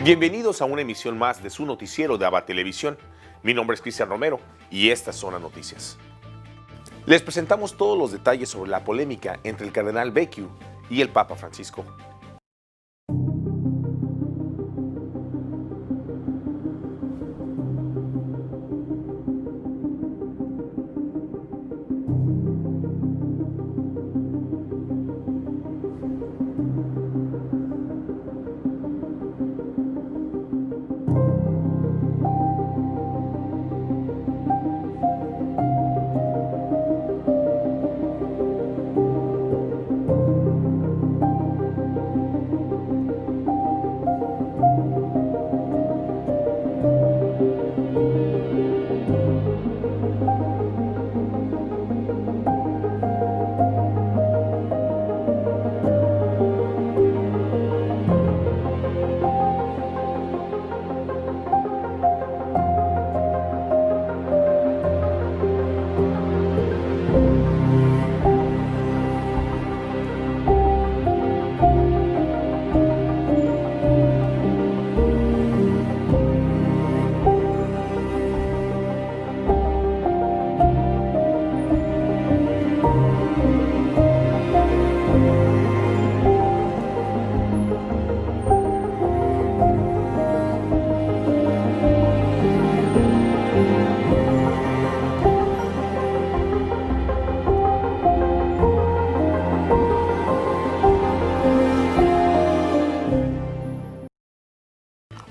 Bienvenidos a una emisión más de su noticiero de ABA Televisión. Mi nombre es Cristian Romero y estas son las noticias. Les presentamos todos los detalles sobre la polémica entre el cardenal Becciu y el Papa Francisco.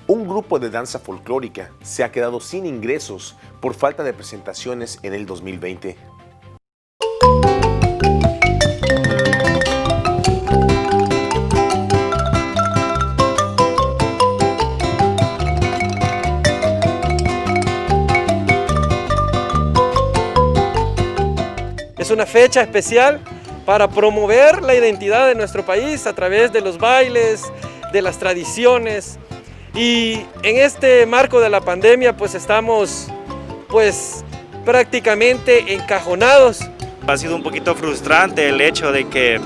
Un grupo de danza folclórica se ha quedado sin ingresos por falta de presentaciones en el 2020. Es una fecha especial para promover la identidad de nuestro país a través de los bailes, de las tradiciones. Y en este marco de la pandemia pues estamos prácticamente encajonados. Ha sido un poquito frustrante el hecho de que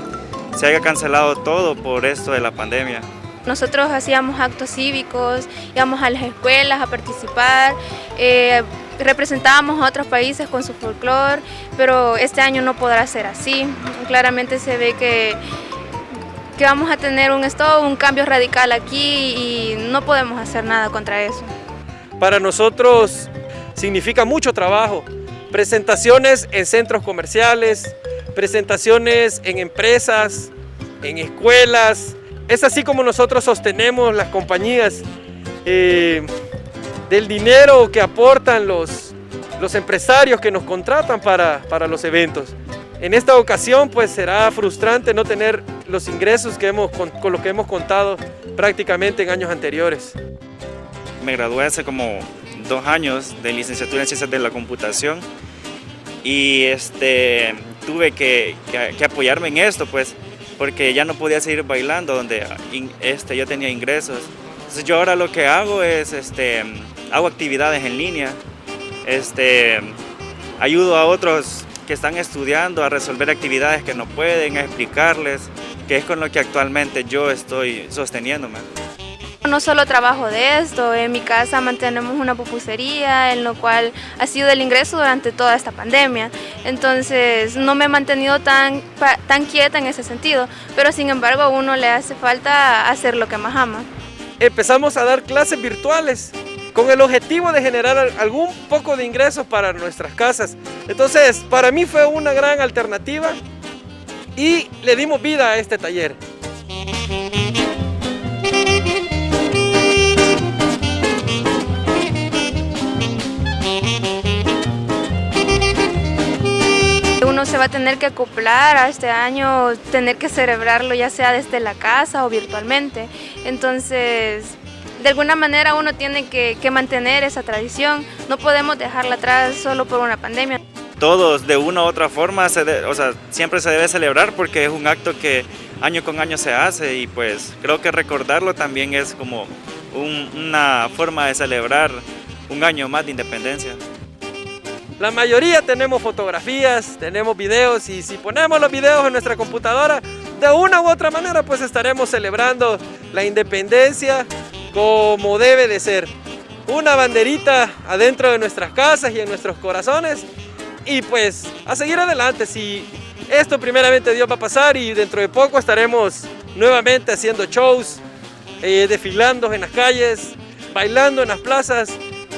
se haya cancelado todo por esto de la pandemia. Nosotros hacíamos actos cívicos, íbamos a las escuelas a participar, representábamos a otros países con su folclore, pero este año no podrá ser así. Claramente se ve que vamos a tener un cambio radical aquí y no podemos hacer nada contra eso. Para nosotros significa mucho trabajo, presentaciones en centros comerciales, presentaciones en empresas, en escuelas. Es así como nosotros sostenemos las compañías del dinero que aportan los empresarios que nos contratan para los eventos. En esta ocasión pues será frustrante no tener los ingresos con los que hemos contado prácticamente en años anteriores. Me gradué hace como 2 años de licenciatura en Ciencias de la Computación y tuve que apoyarme en esto pues porque ya no podía seguir bailando donde yo tenía ingresos. Entonces yo ahora lo que hago es hago actividades en línea, ayudo a otros que están estudiando a resolver actividades que no pueden, a explicarles, que es con lo que actualmente yo estoy sosteniéndome. No solo trabajo de esto, en mi casa mantenemos una pupusería, en lo cual ha sido el ingreso durante toda esta pandemia. Entonces no me he mantenido tan quieta en ese sentido, pero sin embargo a uno le hace falta hacer lo que más ama. Empezamos a dar clases virtuales con el objetivo de generar algún poco de ingresos para nuestras casas. Entonces, para mí fue una gran alternativa y le dimos vida a este taller. Uno se va a tener que acoplar a este año, tener que celebrarlo ya sea desde la casa o virtualmente. Entonces, de alguna manera uno tiene que mantener esa tradición, no podemos dejarla atrás solo por una pandemia. Todos de una u otra forma, siempre se debe celebrar porque es un acto que año con año se hace y pues creo que recordarlo también es como una forma de celebrar un año más de independencia. La mayoría tenemos fotografías, tenemos videos y si ponemos los videos en nuestra computadora, de una u otra manera pues estaremos celebrando la independencia como debe de ser. Una banderita adentro de nuestras casas y en nuestros corazones, y pues a seguir adelante. Si esto primeramente Dios va a pasar, y dentro de poco estaremos nuevamente haciendo shows, desfilando en las calles, bailando en las plazas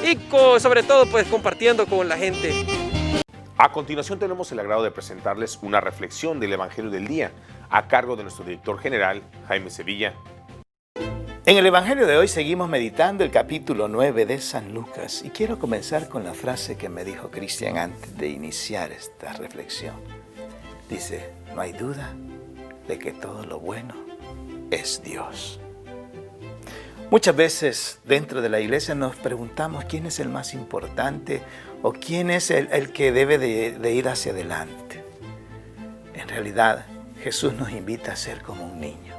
y sobre todo pues compartiendo con la gente. A continuación tenemos el agrado de presentarles una reflexión del Evangelio del Día a cargo de nuestro director general, Jaime Sevilla. En el Evangelio de hoy seguimos meditando el capítulo 9 de San Lucas, y quiero comenzar con la frase que me dijo Cristian antes de iniciar esta reflexión. Dice: no hay duda de que todo lo bueno es Dios. Muchas veces dentro de la iglesia nos preguntamos quién es el más importante o quién es el que debe de ir hacia adelante. En realidad, Jesús nos invita a ser como un niño.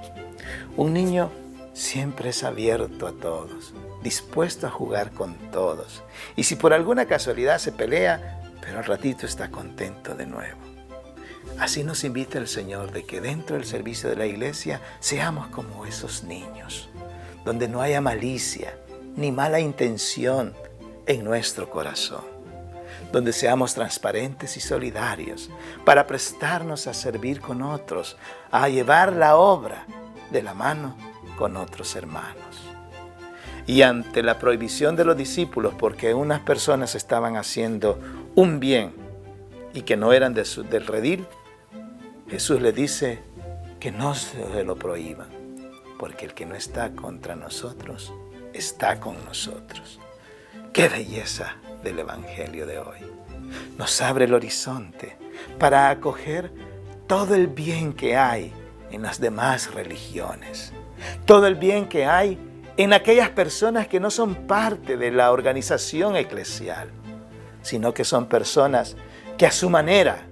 Un niño siempre es abierto a todos, dispuesto a jugar con todos. Y si por alguna casualidad se pelea, pero al ratito está contento de nuevo. Así nos invita el Señor, de que dentro del servicio de la iglesia seamos como esos niños, donde no haya malicia ni mala intención en nuestro corazón, donde seamos transparentes y solidarios para prestarnos a servir con otros, a llevar la obra de la mano con otros hermanos. Y ante la prohibición de los discípulos, porque unas personas estaban haciendo un bien y que no eran del redil, Jesús les dice que no se lo prohíban, porque el que no está contra nosotros, está con nosotros. ¡Qué belleza del Evangelio de hoy! Nos abre el horizonte para acoger todo el bien que hay en las demás religiones, todo el bien que hay en aquellas personas que no son parte de la organización eclesial, sino que son personas que a su manera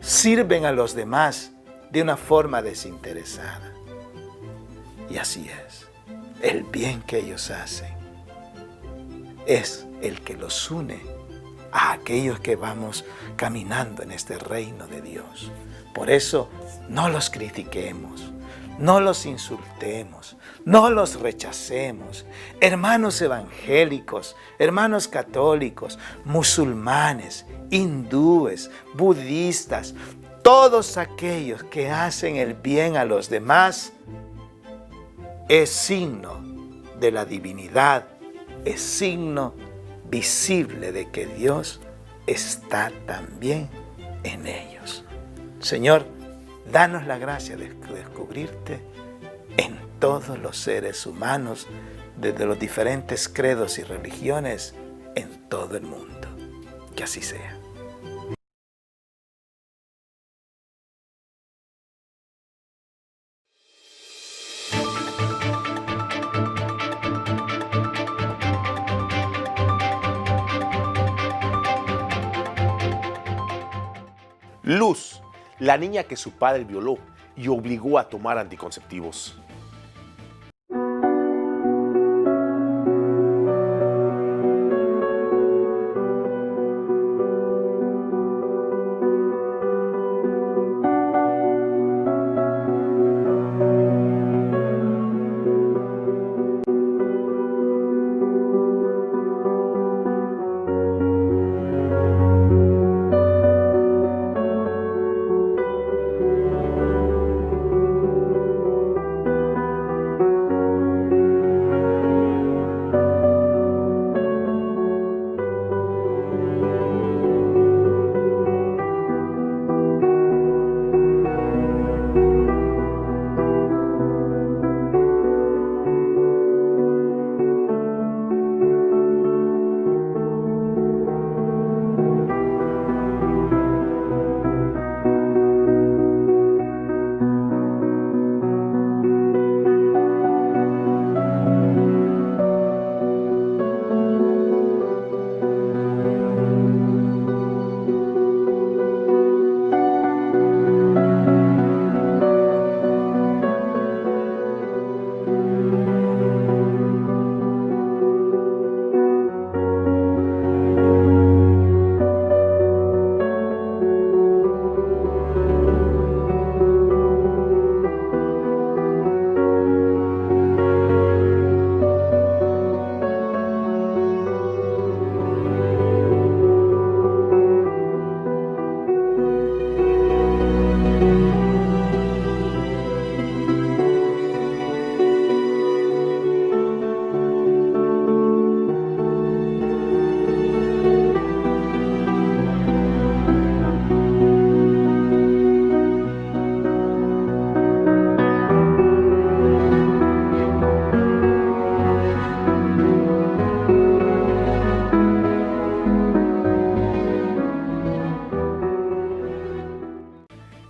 sirven a los demás de una forma desinteresada. Y así es, el bien que ellos hacen es el que los une a aquellos que vamos caminando en este reino de Dios. Por eso no los critiquemos, no los insultemos, no los rechacemos. Hermanos evangélicos, hermanos católicos, musulmanes, hindúes, budistas, todos aquellos que hacen el bien a los demás, es signo de la divinidad, es signo visible de que Dios está también en ellos. Señor, danos la gracia de descubrirte en todos los seres humanos, desde los diferentes credos y religiones en todo el mundo. Que así sea. Luz, la niña que su padre violó y obligó a tomar anticonceptivos.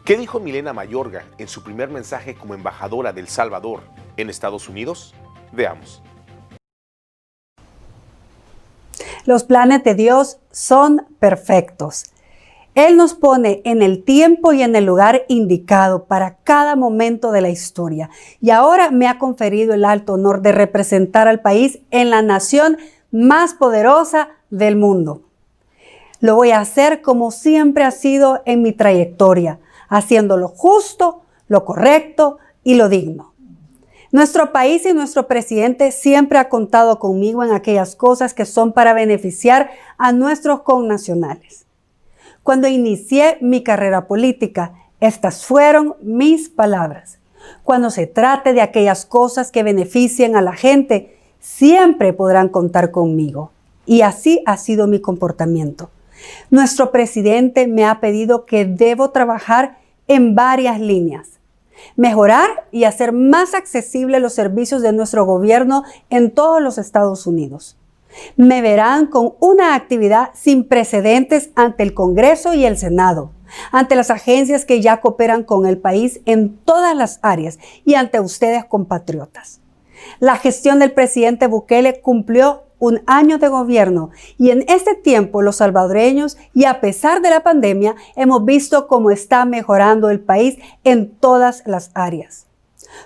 ¿Qué dijo Milena Mayorga en su primer mensaje como embajadora de El Salvador en Estados Unidos? Veamos. Los planes de Dios son perfectos. Él nos pone en el tiempo y en el lugar indicado para cada momento de la historia. Y ahora me ha conferido el alto honor de representar al país en la nación más poderosa del mundo. Lo voy a hacer como siempre ha sido en mi trayectoria, haciendo lo justo, lo correcto y lo digno. Nuestro país y nuestro presidente siempre ha contado conmigo en aquellas cosas que son para beneficiar a nuestros connacionales. Cuando inicié mi carrera política, estas fueron mis palabras. Cuando se trate de aquellas cosas que beneficien a la gente, siempre podrán contar conmigo. Y así ha sido mi comportamiento. Nuestro presidente me ha pedido que debo trabajar en varias líneas. Mejorar y hacer más accesibles los servicios de nuestro gobierno en todos los Estados Unidos. Me verán con una actividad sin precedentes ante el Congreso y el Senado, ante las agencias que ya cooperan con el país en todas las áreas y ante ustedes, compatriotas. La gestión del presidente Bukele cumplió un año de gobierno y en este tiempo los salvadoreños, y a pesar de la pandemia, hemos visto cómo está mejorando el país en todas las áreas.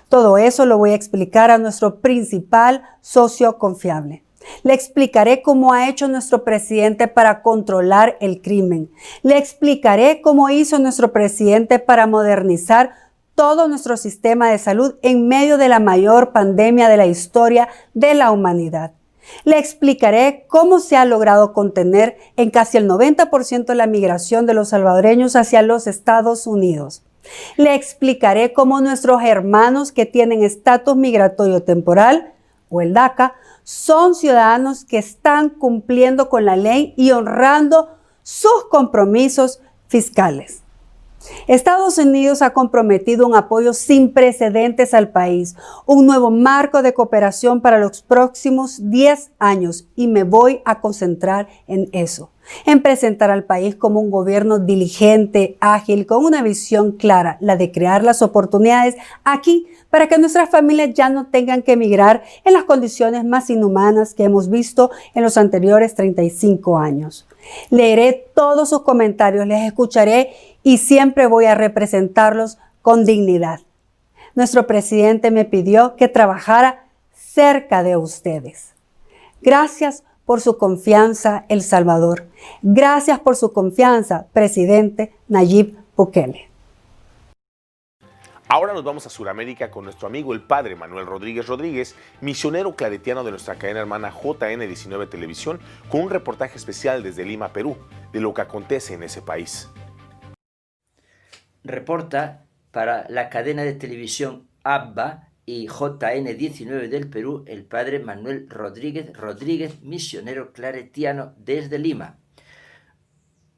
Todo eso lo voy a explicar a nuestro principal socio confiable. Le explicaré cómo ha hecho nuestro presidente para controlar el crimen. Le explicaré cómo hizo nuestro presidente para modernizar todo nuestro sistema de salud en medio de la mayor pandemia de la historia de la humanidad. Le explicaré cómo se ha logrado contener en casi el 90% la migración de los salvadoreños hacia los Estados Unidos. Le explicaré cómo nuestros hermanos que tienen estatus migratorio temporal, o el DACA, son ciudadanos que están cumpliendo con la ley y honrando sus compromisos fiscales. Estados Unidos ha comprometido un apoyo sin precedentes al país, un nuevo marco de cooperación para los próximos 10 años y me voy a concentrar en eso, en presentar al país como un gobierno diligente, ágil, con una visión clara, la de crear las oportunidades aquí para que nuestras familias ya no tengan que emigrar en las condiciones más inhumanas que hemos visto en los anteriores 35 años. Leeré todos sus comentarios, les escucharé y siempre voy a representarlos con dignidad. Nuestro presidente me pidió que trabajara cerca de ustedes. Gracias por su confianza, El Salvador. Gracias por su confianza, presidente Nayib Bukele. Ahora nos vamos a Sudamérica con nuestro amigo el padre Manuel Rodríguez Rodríguez, misionero claretiano de nuestra cadena hermana JN19 Televisión, con un reportaje especial desde Lima, Perú, de lo que acontece en ese país. Reporta para la cadena de televisión ABBA y JN19 del Perú el padre Manuel Rodríguez Rodríguez, misionero claretiano desde Lima.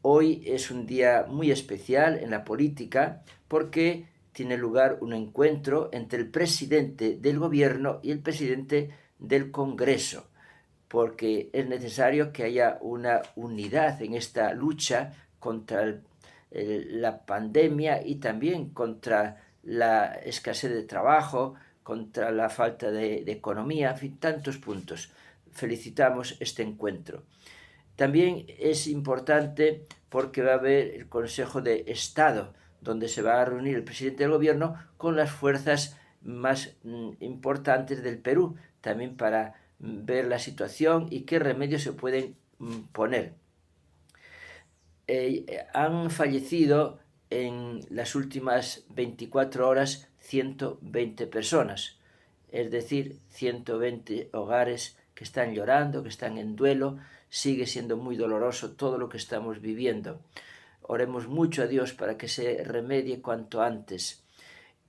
Hoy es un día muy especial en la política porque tiene lugar un encuentro entre el presidente del gobierno y el presidente del Congreso, porque es necesario que haya una unidad en esta lucha contra la pandemia y también contra la escasez de trabajo, contra la falta de economía, en fin, tantos puntos. Felicitamos este encuentro. También es importante porque va a haber el Consejo de Estado, donde se va a reunir el presidente del gobierno con las fuerzas más importantes del Perú, también para ver la situación y qué remedios se pueden poner. Han fallecido en las últimas 24 horas 120 personas, es decir, 120 hogares que están llorando, que están en duelo. Sigue siendo muy doloroso todo lo que estamos viviendo. Oremos mucho a Dios para que se remedie cuanto antes.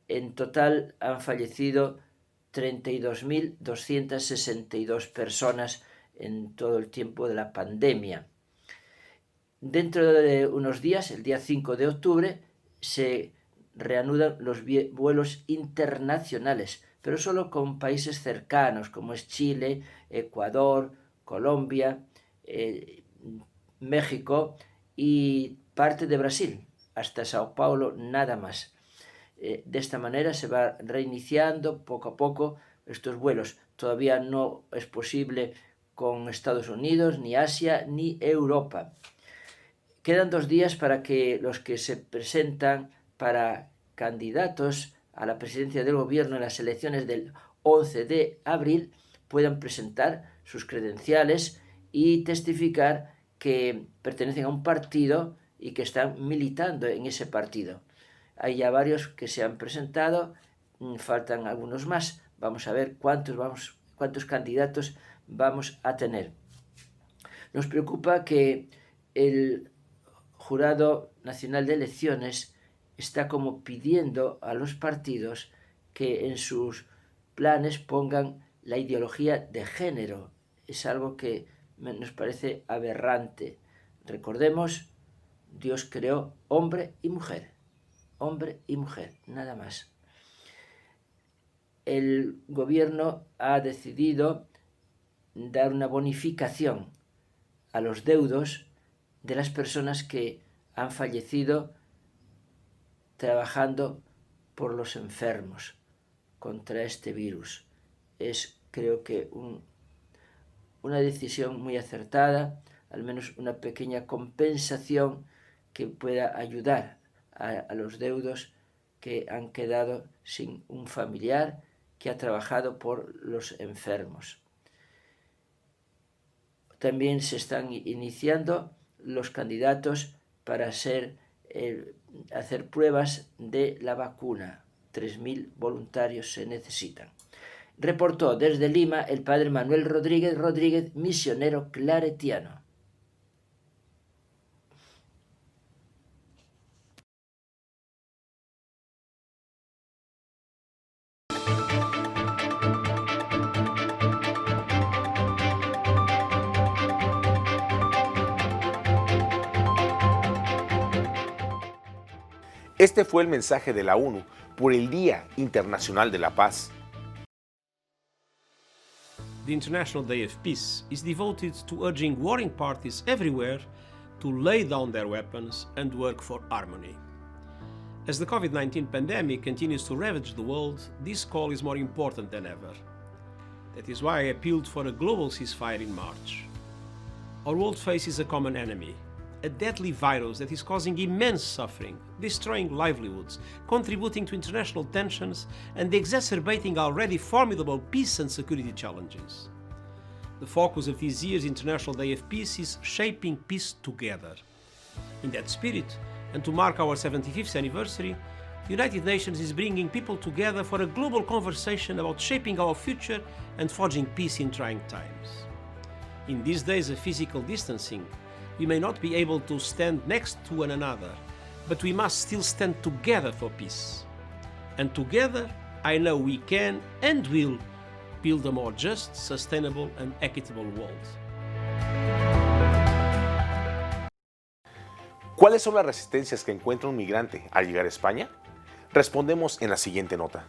En total han fallecido 32.262 personas en todo el tiempo de la pandemia. Dentro de unos días, el día 5 de octubre, se reanudan los vuelos internacionales, pero solo con países cercanos como es Chile, Ecuador, Colombia, México y parte de Brasil. hasta Sao Paulo, nada más. De esta manera se va reiniciando poco a poco estos vuelos. Todavía no es posible con Estados Unidos, ni Asia, ni Europa. Quedan 2 días para que los que se presentan para candidatos a la presidencia del gobierno en las elecciones del 11 de abril puedan presentar sus credenciales y testificar que pertenecen a un partido y que están militando en ese partido. Hay ya varios que se han presentado, faltan algunos más. Vamos a ver cuántos candidatos vamos a tener. Nos preocupa que el Jurado Nacional de Elecciones está como pidiendo a los partidos que en sus planes pongan la ideología de género. Es algo que nos parece aberrante. Recordemos, Dios creó hombre y mujer, nada más. El gobierno ha decidido dar una bonificación a los deudos de las personas que han fallecido trabajando por los enfermos contra este virus. Es, creo que, una decisión muy acertada, al menos una pequeña compensación que pueda ayudar a los deudos que han quedado sin un familiar que ha trabajado por los enfermos. También se están iniciando los candidatos para hacer pruebas de la vacuna. 3.000 voluntarios se necesitan. Reportó desde Lima el padre Manuel Rodríguez, misionero claretiano. Este fue el mensaje de la ONU por el Día Internacional de la Paz. The International Day of Peace is devoted to urging warring parties everywhere to lay down their weapons and work for harmony. As the COVID-19 pandemic continues to ravage the world, this call is more important than ever. That is why I appealed for a global ceasefire in March. Our world faces a common enemy, a deadly virus that is causing immense suffering, destroying livelihoods, contributing to international tensions, and exacerbating already formidable peace and security challenges. The focus of this year's International Day of Peace is shaping peace together. In that spirit, and to mark our 75th anniversary, the United Nations is bringing people together for a global conversation about shaping our future and forging peace in trying times. In these days of physical distancing, we may not be able to stand next to one another, but we must still stand together for peace. And together, I know we can and will build a more just, sustainable and equitable world. ¿Cuáles son las resistencias que encuentra un migrante al llegar a España? Respondemos en la siguiente nota.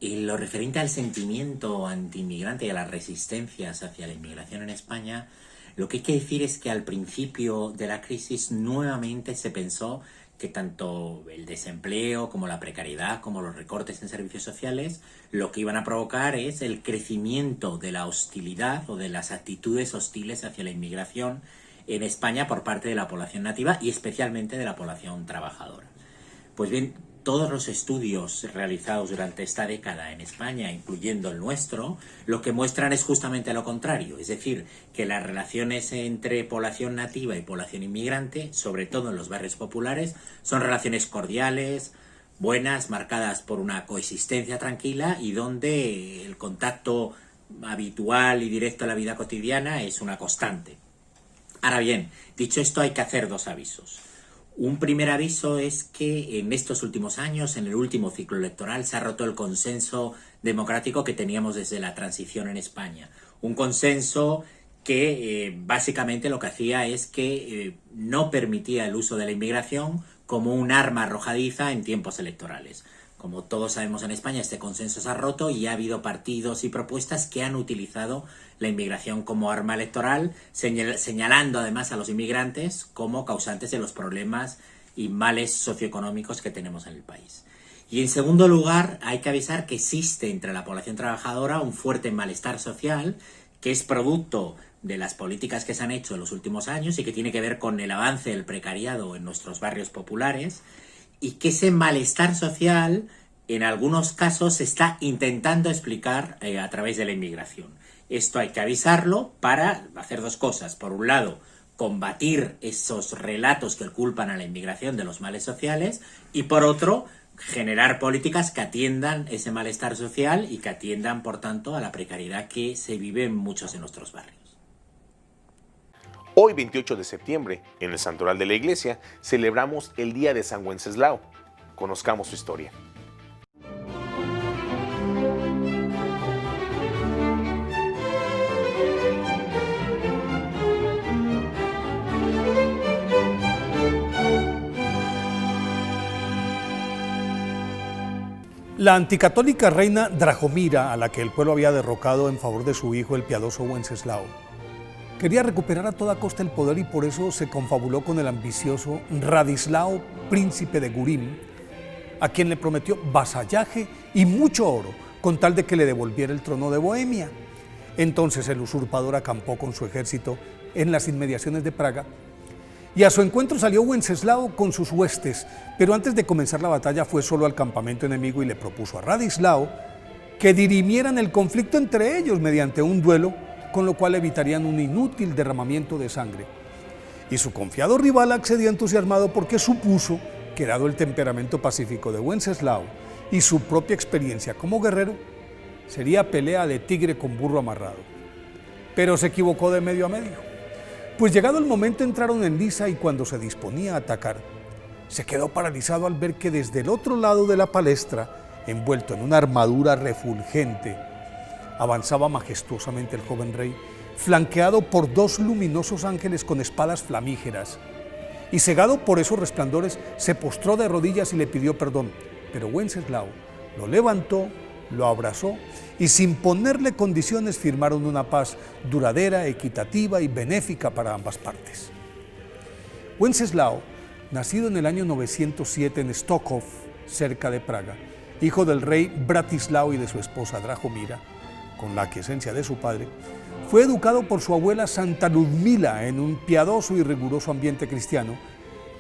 En lo referente al sentimiento antiinmigrante y a las resistencias hacia la inmigración en España, lo que hay que decir es que al principio de la crisis nuevamente se pensó que tanto el desempleo como la precariedad como los recortes en servicios sociales lo que iban a provocar es el crecimiento de la hostilidad o de las actitudes hostiles hacia la inmigración en España por parte de la población nativa y especialmente de la población trabajadora. Pues bien, todos los estudios realizados durante esta década en España, incluyendo el nuestro, lo que muestran es justamente lo contrario, es decir, que las relaciones entre población nativa y población inmigrante, sobre todo en los barrios populares, son relaciones cordiales, buenas, marcadas por una coexistencia tranquila y donde el contacto habitual y directo a la vida cotidiana es una constante. Ahora bien, dicho esto, hay que hacer dos avisos. Un primer aviso es que en estos últimos años, en el último ciclo electoral, se ha roto el consenso democrático que teníamos desde la transición en España. Un consenso que básicamente lo que hacía es que no permitía el uso de la inmigración como un arma arrojadiza en tiempos electorales. Como todos sabemos en España, este consenso se ha roto y ha habido partidos y propuestas que han utilizado la inmigración como arma electoral, señalando además a los inmigrantes como causantes de los problemas y males socioeconómicos que tenemos en el país. Y en segundo lugar, hay que avisar que existe entre la población trabajadora un fuerte malestar social que es producto de las políticas que se han hecho en los últimos años y que tiene que ver con el avance del precariado en nuestros barrios populares, y que ese malestar social en algunos casos se está intentando explicar a través de la inmigración. Esto hay que avisarlo para hacer dos cosas. Por un lado, combatir esos relatos que culpan a la inmigración de los males sociales, y por otro, generar políticas que atiendan ese malestar social y que atiendan, por tanto, a la precariedad que se vive en muchos de nuestros barrios. Hoy, 28 de septiembre, en el Santoral de la Iglesia, celebramos el Día de San Wenceslao. Conozcamos su historia. La anticatólica reina Dragomira, a la que el pueblo había derrocado en favor de su hijo, el piadoso Wenceslao, quería recuperar a toda costa el poder y por eso se confabuló con el ambicioso Radislao, príncipe de Gurim, a quien le prometió vasallaje y mucho oro con tal de que le devolviera el trono de Bohemia. Entonces el usurpador acampó con su ejército en las inmediaciones de Praga y a su encuentro salió Wenceslao con sus huestes, pero antes de comenzar la batalla fue solo al campamento enemigo y le propuso a Radislao que dirimieran el conflicto entre ellos mediante un duelo, con lo cual evitarían un inútil derramamiento de sangre. Y su confiado rival accedió entusiasmado porque supuso que, dado el temperamento pacífico de Wenceslao y su propia experiencia como guerrero, sería pelea de tigre con burro amarrado. Pero se equivocó de medio a medio, pues llegado el momento entraron en liza y cuando se disponía a atacar, se quedó paralizado al ver que desde el otro lado de la palestra, envuelto en una armadura refulgente, avanzaba majestuosamente el joven rey, flanqueado por dos luminosos ángeles con espadas flamígeras, y cegado por esos resplandores, se postró de rodillas y le pidió perdón, pero Wenceslao lo levantó, lo abrazó, y sin ponerle condiciones firmaron una paz duradera, equitativa y benéfica para ambas partes. Wenceslao, nacido en el año 907 en Stokov, cerca de Praga, hijo del rey Bratislao y de su esposa Dragomira, con la aquiescencia de su padre, fue educado por su abuela Santa Ludmila en un piadoso y riguroso ambiente cristiano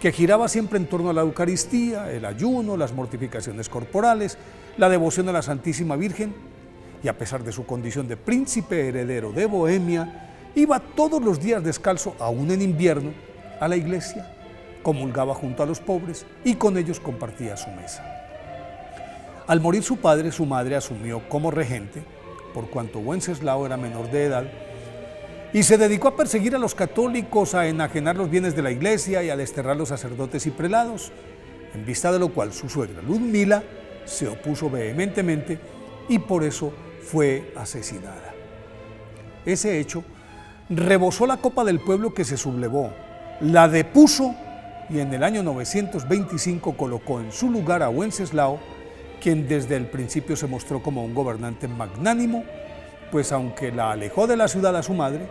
que giraba siempre en torno a la Eucaristía, el ayuno, las mortificaciones corporales, la devoción a la Santísima Virgen, y a pesar de su condición de príncipe heredero de Bohemia, iba todos los días descalzo, aún en invierno, a la iglesia, comulgaba junto a los pobres y con ellos compartía su mesa. Al morir su padre, su madre asumió como regente, por cuanto Wenceslao era menor de edad, y se dedicó a perseguir a los católicos, a enajenar los bienes de la iglesia y a desterrar los sacerdotes y prelados, en vista de lo cual su suegra Ludmila se opuso vehementemente y por eso fue asesinada. Ese hecho rebosó la copa del pueblo que se sublevó, la depuso y en el año 925 colocó en su lugar a Wenceslao, quien desde el principio se mostró como un gobernante magnánimo, pues aunque la alejó de la ciudad a su madre,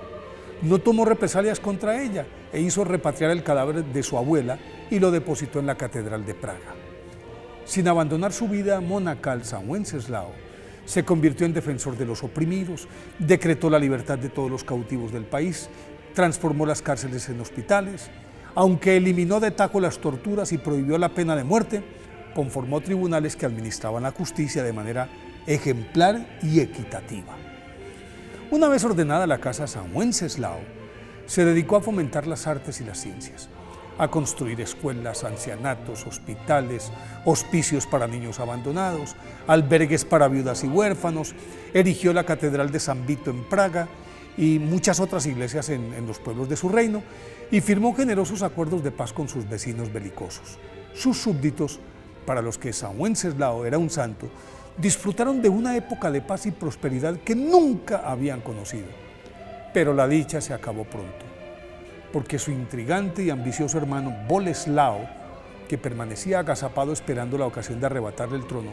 no tomó represalias contra ella e hizo repatriar el cadáver de su abuela y lo depositó en la Catedral de Praga. Sin abandonar su vida monacal, San Wenceslao se convirtió en defensor de los oprimidos, decretó la libertad de todos los cautivos del país, transformó las cárceles en hospitales, aunque eliminó de tajo las torturas y prohibió la pena de muerte, conformó tribunales que administraban la justicia de manera ejemplar y equitativa. Una vez ordenada la casa San Wenceslao, se dedicó a fomentar las artes y las ciencias, a construir escuelas, ancianatos, hospitales, hospicios para niños abandonados, albergues para viudas y huérfanos, erigió la Catedral de San Vito en Praga y muchas otras iglesias en los pueblos de su reino, y firmó generosos acuerdos de paz con sus vecinos belicosos. Sus súbditos, para los que San Wenceslao era un santo, disfrutaron de una época de paz y prosperidad que nunca habían conocido. Pero la dicha se acabó pronto, porque su intrigante y ambicioso hermano Boleslao, que permanecía agazapado esperando la ocasión de arrebatarle el trono,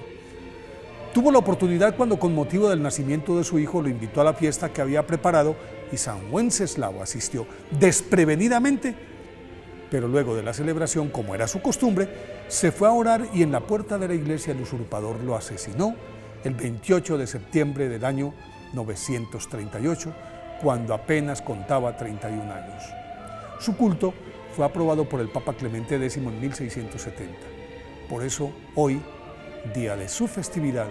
tuvo la oportunidad cuando con motivo del nacimiento de su hijo lo invitó a la fiesta que había preparado y San Wenceslao asistió desprevenidamente, pero luego de la celebración, como era su costumbre, se fue a orar y en la puerta de la iglesia el usurpador lo asesinó el 28 de septiembre del año 938, cuando apenas contaba 31 años. Su culto fue aprobado por el Papa Clemente X en 1670. Por eso, hoy, día de su festividad,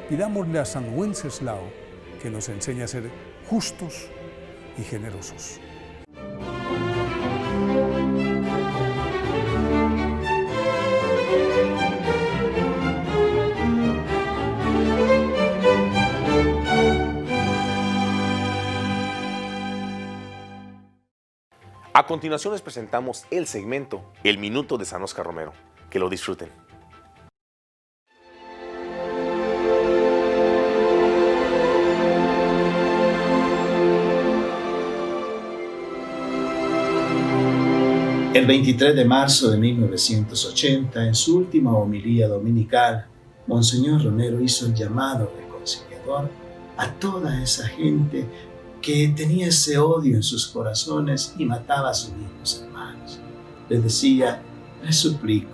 pidámosle a San Wenceslao que nos enseñe a ser justos y generosos. A continuación les presentamos el segmento El Minuto de San Óscar Romero. Que lo disfruten. El 23 de marzo de 1980, en su última homilía dominical, Monseñor Romero hizo el llamado reconciliador a toda esa gente que tenía ese odio en sus corazones y mataba a sus mismos hermanos. Les decía: les suplico,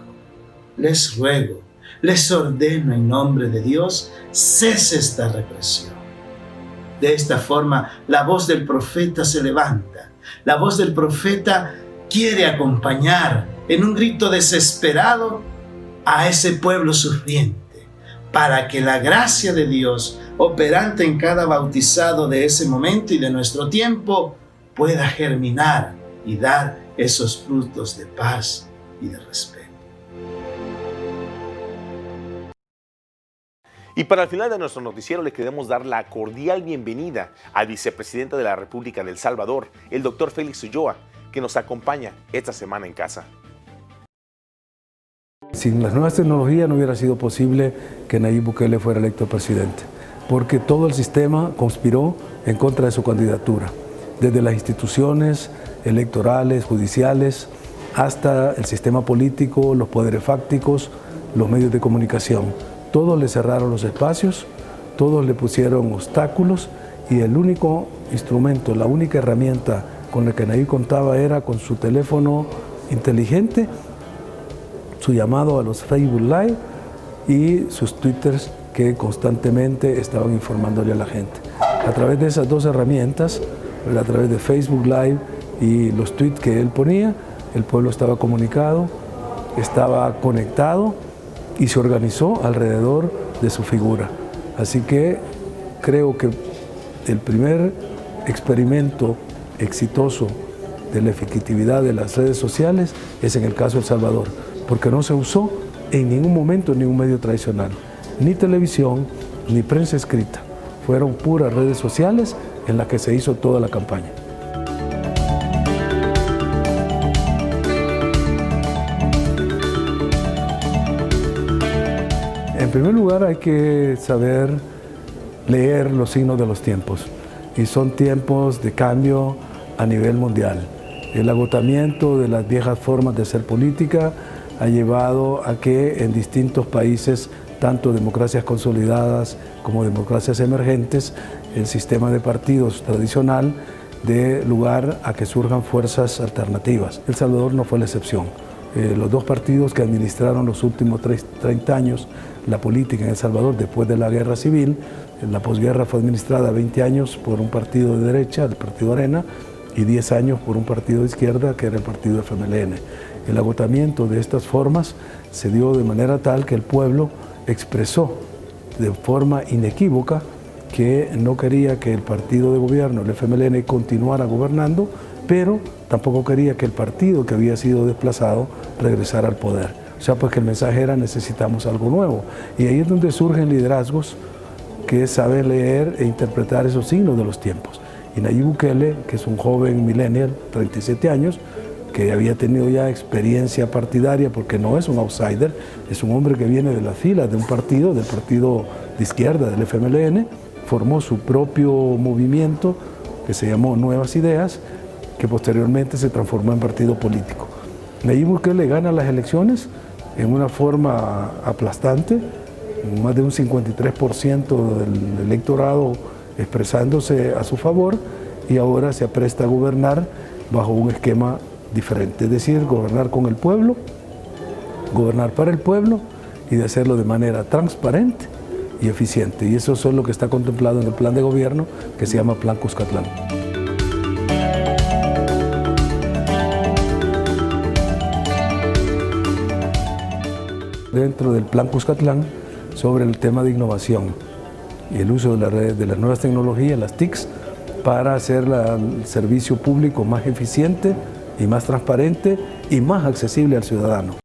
les ruego, les ordeno en nombre de Dios, cese esta represión. De esta forma, la voz del profeta se levanta. La voz del profeta quiere acompañar en un grito desesperado a ese pueblo sufriente, para que la gracia de Dios, operante en cada bautizado de ese momento y de nuestro tiempo, pueda germinar y dar esos frutos de paz y de respeto. Y para el final de nuestro noticiero le queremos dar la cordial bienvenida al vicepresidente de la República de El Salvador, el doctor Félix Ulloa, que nos acompaña esta semana en casa. Sin las nuevas tecnologías no hubiera sido posible que Nayib Bukele fuera electo presidente, porque todo el sistema conspiró en contra de su candidatura, desde las instituciones electorales, judiciales, hasta el sistema político, los poderes fácticos, los medios de comunicación. Todos le cerraron los espacios, todos le pusieron obstáculos y el único instrumento, la única herramienta con la que Nayib contaba era con su teléfono inteligente, su llamado a los Facebook Live y sus Twitters que constantemente estaban informándole a la gente. A través de esas dos herramientas, a través de Facebook Live y los tweets que él ponía, el pueblo estaba comunicado, estaba conectado y se organizó alrededor de su figura. Así que creo que el primer experimento exitoso de la efectividad de las redes sociales es en el caso de El Salvador, porque no se usó en ningún momento en ningún medio tradicional, ni televisión, ni prensa escrita. Fueron puras redes sociales en las que se hizo toda la campaña. En primer lugar hay que saber leer los signos de los tiempos, y son tiempos de cambio a nivel mundial. El agotamiento de las viejas formas de hacer política ha llevado a que en distintos países, tanto democracias consolidadas como democracias emergentes, el sistema de partidos tradicional dé lugar a que surjan fuerzas alternativas. El Salvador no fue la excepción. Los dos partidos que administraron los últimos 30 años la política en El Salvador después de la guerra civil, la posguerra fue administrada 20 años por un partido de derecha, el Partido Arena, y 10 años por un partido de izquierda, que era el partido FMLN. El agotamiento de estas formas se dio de manera tal que el pueblo expresó de forma inequívoca que no quería que el partido de gobierno, el FMLN, continuara gobernando, pero tampoco quería que el partido que había sido desplazado regresara al poder. O sea, pues que el mensaje era: necesitamos algo nuevo. Y ahí es donde surgen liderazgos que saben leer e interpretar esos signos de los tiempos. Y Nayib Bukele, que es un joven millennial, 37 años, que había tenido ya experiencia partidaria, porque no es un outsider, es un hombre que viene de las filas de un partido, del partido de izquierda, del FMLN, formó su propio movimiento que se llamó Nuevas Ideas, que posteriormente se transformó en partido político. Nayib Bukele gana las elecciones en una forma aplastante, más de un 53% del electorado expresándose a su favor, y ahora se apresta a gobernar bajo un esquema diferente, es decir, gobernar con el pueblo, gobernar para el pueblo y de hacerlo de manera transparente y eficiente. Y eso es lo que está contemplado en el plan de gobierno que se llama Plan Cuscatlán. Dentro del Plan Cuscatlán, sobre el tema de innovación y el uso de las nuevas tecnologías, las TICs, para hacer el servicio público más eficiente y más transparente y más accesible al ciudadano.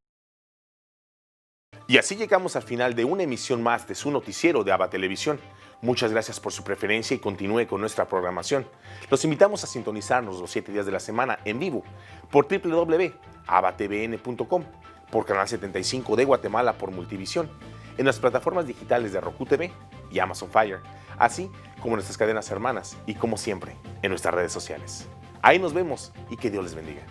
Y así llegamos al final de una emisión más de su noticiero de ABA Televisión. Muchas gracias por su preferencia y continúe con nuestra programación. Los invitamos a sintonizarnos los 7 días de la semana en vivo por www.abatvn.com, por Canal 75 de Guatemala por Multivisión, en las plataformas digitales de Roku TV y Amazon Fire, así como en nuestras cadenas hermanas y, como siempre, en nuestras redes sociales. Ahí nos vemos y que Dios les bendiga.